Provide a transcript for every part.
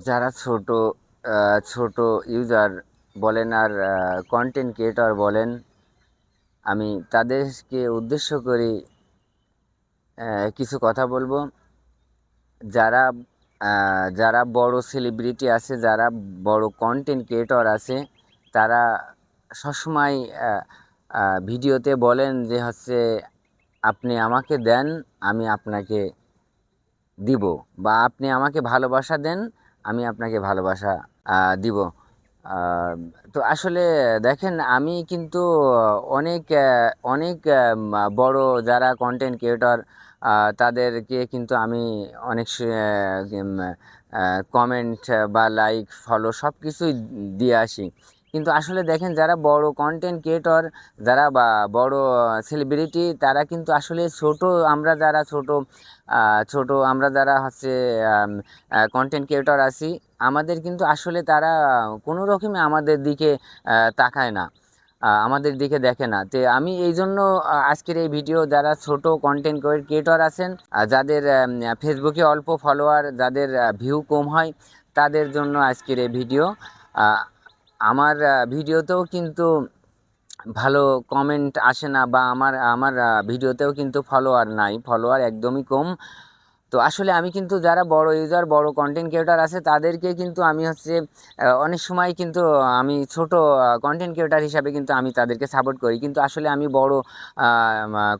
যারা ছোট ইউজার বলেন আর কন্টেন্ট ক্রিয়েটর বলেন, আমি তাদেরকে উদ্দেশ্য করে কিছু কথা বলবো। যারা যারা বড় সেলিব্রিটি আছে, যারা বড় কন্টেন্ট ক্রিয়েটর আছে, তারা সবসময় ভিডিওতে বলেন যে হচ্ছে আপনি আমাকে দেন, আমি আপনাকে দিব, বা আপনি আমাকে ভালোবাসা দেন, আমি আপনাকে ভালোবাসা দিব। আহ, তো আসলে দেখেন, আমি কিন্তু অনেক বড় যারা কন্টেন্ট ক্রিয়েটর, তাদেরকে কিন্তু আমি অনেক কমেন্ট বা লাইক ফলো সব কিছুই দিয়ে আসি। কিন্তু আসলে দেখেন, যারা বড় কন্টেন্ট ক্রিয়েটর, যারা বা বড় সেলিব্রিটি, তারা কিন্তু আসলে আমরা যারা ছোট আমরা যারা হচ্ছে কন্টেন্ট ক্রিয়েটর আছি, আমাদের কিন্তু আসলে তারা কোনো রকমই আমাদের দিকে তাকায় না, আমাদের দিকে দেখে না। তো আমি এই জন্য আজকের এই ভিডিও, যারা ছোট কন্টেন্ট ক্রিয়েটর আছেন, যাদের ফেসবুকে অল্প ফলোয়ার, যাদের ভিউ কম হয়, তাদের জন্য আজকের এই ভিডিও। আহ, আমার ভিডিওতেও কিন্তু ভালো কমেন্ট আসে না, বা আমার আমার ভিডিওতেও কিন্তু ফলোয়ার নাই, ফলোয়ার একদমই কম। তো আসলে আমি কিন্তু যারা বড় ইউজার, বড় কন্টেন্ট ক্রিয়েটর আছে, তাদেরকে কিন্তু আমি হচ্ছে অনেক সময় কিন্তু আমি ছোট কন্টেন্ট ক্রিয়েটর হিসাবে কিন্তু আমি তাদেরকে সাপোর্ট করি। কিন্তু আসলে আমি বড়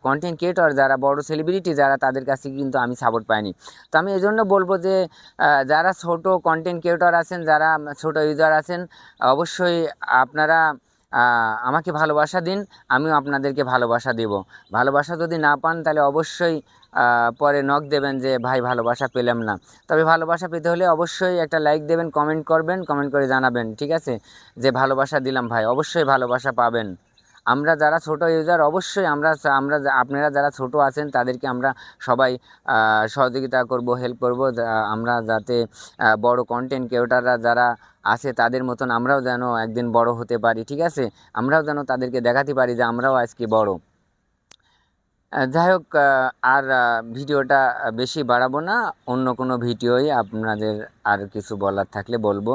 কন্টেন্ট ক্রিয়েটর, যারা বড় সেলিব্রিটি, যারা তাদের কাছে কিন্তু আমি সাপোর্ট পাইনি। তো আমি এজন্য বলবো যে যারা ছোট কন্টেন্ট ক্রিয়েটর আছেন, যারা ছোট ইউজার আছেন, অবশ্যই আপনারা আমাকে ভালোবাসা দিন, আমিও আপনাদেরকে ভালোবাসা দেব। ভালোবাসা যদি না পান, তাহলে অবশ্যই পরে নক দেবেন যে ভাই ভালোবাসা পেলাম না। তবে ভালোবাসা পেতে হলে অবশ্যই একটা লাইক দেবেন, কমেন্ট করবেন, কমেন্ট করে জানাবেন, ঠিক আছে, যে ভালোবাসা দিলাম ভাই। অবশ্যই ভালোবাসা পাবেন। আমরা যারা ছোট ইউজার, অবশ্যই আপনারা যারা ছোট আছেন, তাদেরকে আমরা সবাই সহযোগিতা করব, হেল্প করব, আমরা যাতে বড় কন্টেন্ট ক্রিয়েটররা যারা আছে, তাদের মতন আমরাও যেন একদিন বড় হতে পারি, ঠিক আছে। আমরাও যেন তাদেরকে দেখাতে পারি যে আমরাও আজকে বড়। যাই হোক, আর ভিডিওটা বেশি বাড়াবো না, অন্য কোনো ভিডিওই আপনাদের আর কিছু বলার থাকলে বলবো।